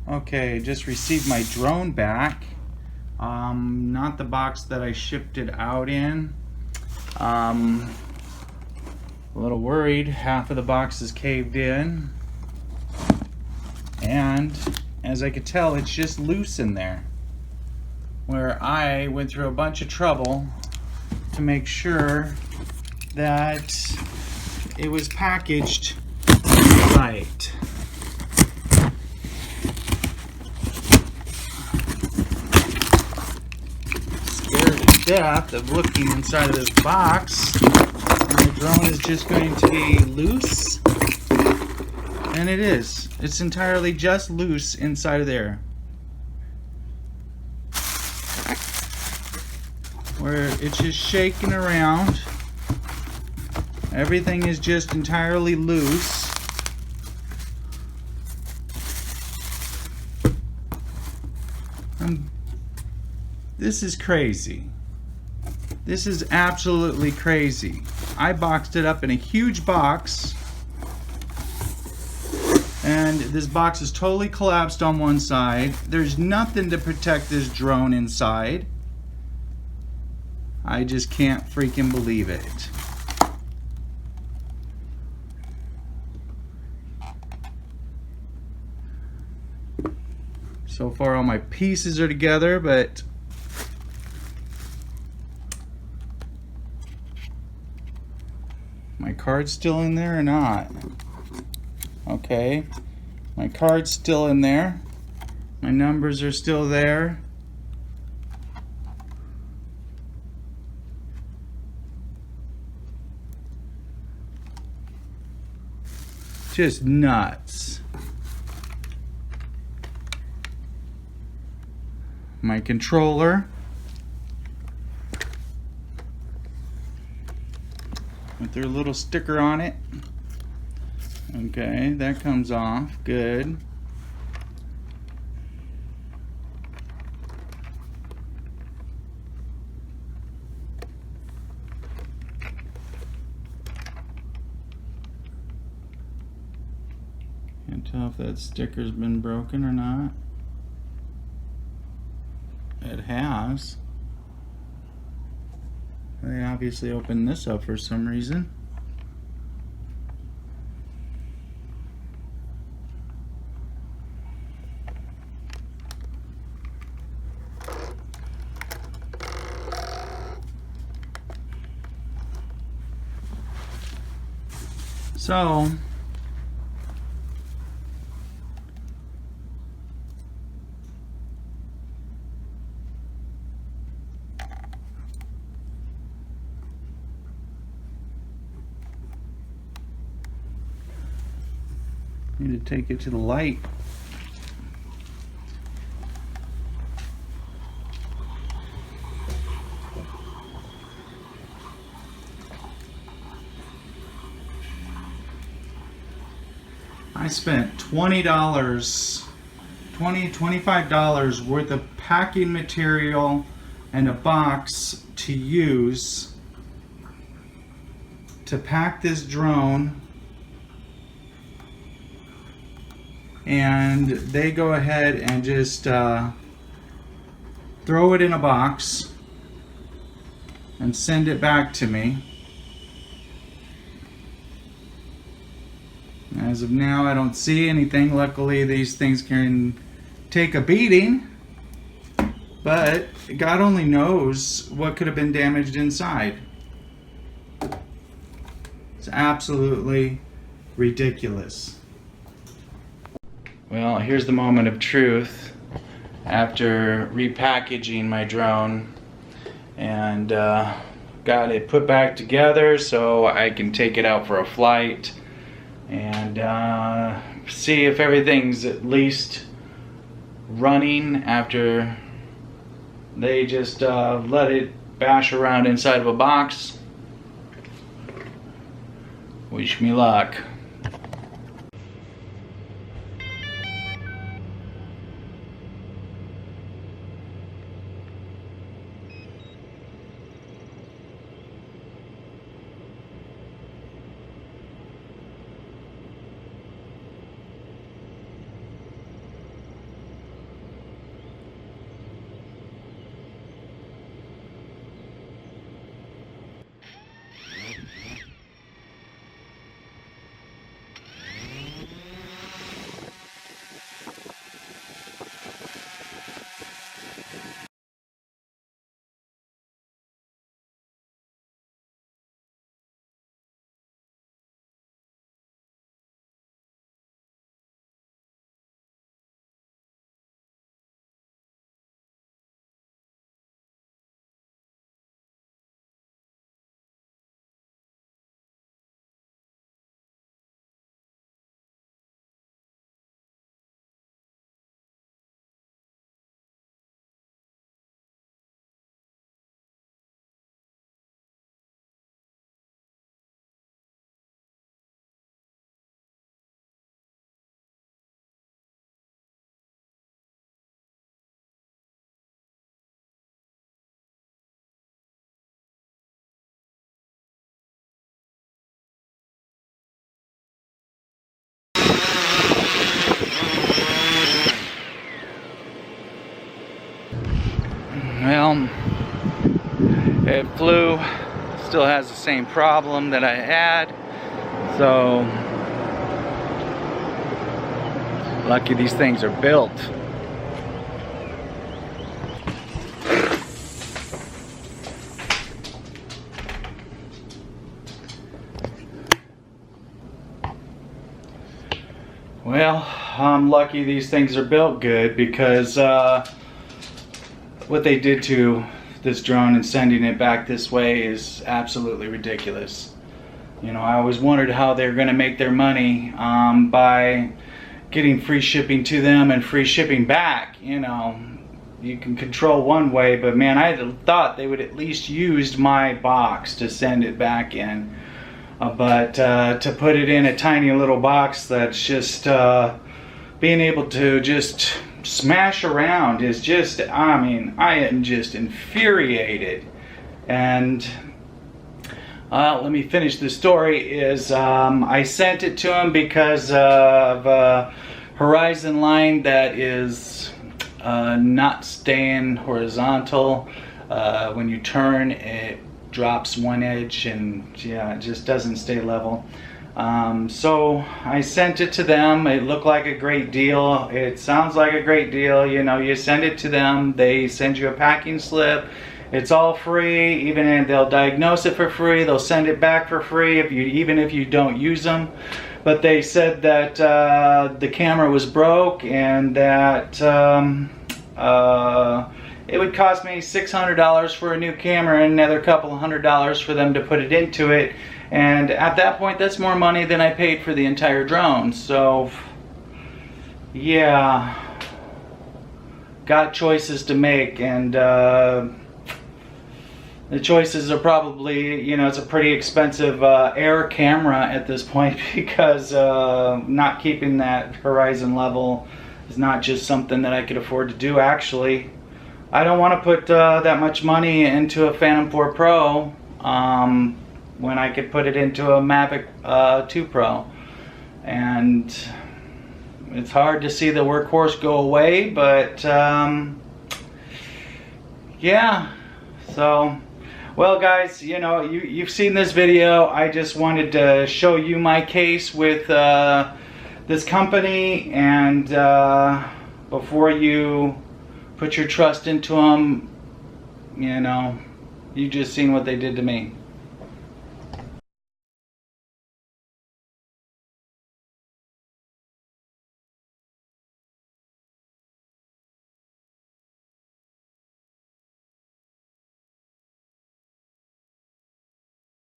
Okay, just received my drone back. Not the box that I shipped it out in. A little worried, half of the box is caved in. And as I could tell, it's just loose in there. Where I went through a bunch of trouble to make sure that it was packaged right. Scared to death of looking inside of this box, and the drone is just going to be loose, and it is. It's entirely just loose inside of there. Where it's just shaking around. Everything is just entirely loose. This is crazy. This is absolutely crazy. I boxed it up in a huge box, and this box is totally collapsed on one side. There's nothing to protect this drone inside. I just can't freaking believe it. So far all my pieces are together, but my card's still in there or not? Okay, my card's still in there. My numbers are still there. Just nuts. My controller with their little sticker on it. Okay, that comes off. Good. Can't tell if that sticker's been broken or not. It has. They obviously opened this up for some reason. So need to take it to the light. I spent $25 worth of packing material and a box to use to pack this drone, and they go ahead and just throw it in a box and send it back to me. As of now, I don't see anything. Luckily, these things can take a beating, but God only knows what could have been damaged inside. It's absolutely ridiculous. Well, here's the moment of truth. After repackaging my drone and got it put back together so I can take it out for a flight and see if everything's at least running after they just let it bash around inside of a box. Wish me luck. Well, it flew, still has the same problem that I had, so lucky these things are built. Well, I'm lucky these things are built good, because what they did to this drone and sending it back this way is absolutely ridiculous. You know, I always wondered how they're going to make their money by getting free shipping to them and free shipping back. You know, you can control one way, but man, I thought they would at least use my box to send it back in. But to put it in a tiny little box that's just being able to just smash around is just, I mean, I am just infuriated. And let me finish the story. Is I sent it to him because of a horizon line that is not staying horizontal. When you turn, it drops one edge, and yeah, it just doesn't stay level. So I sent it to them. It looked like a great deal. It sounds like a great deal. You know, you send it to them, they send you a packing slip. It's all free. Even they'll diagnose it for free. They'll send it back for free even if you don't use them. But they said that the camera was broke, and that it would cost me $600 for a new camera and another couple $100 for them to put it into it. And at that point, that's more money than I paid for the entire drone. So, yeah, got choices to make, and the choices are probably, you know, it's a pretty expensive air camera at this point, because not keeping that horizon level is not just something that I could afford to do. Actually, I don't want to put that much money into a Phantom 4 Pro when I could put it into a Mavic 2 Pro. And it's hard to see the workhorse go away, but yeah. So, well guys, you know, you've seen this video. I just wanted to show you my case with this company, and before you put your trust into them, you know, you just seen what they did to me.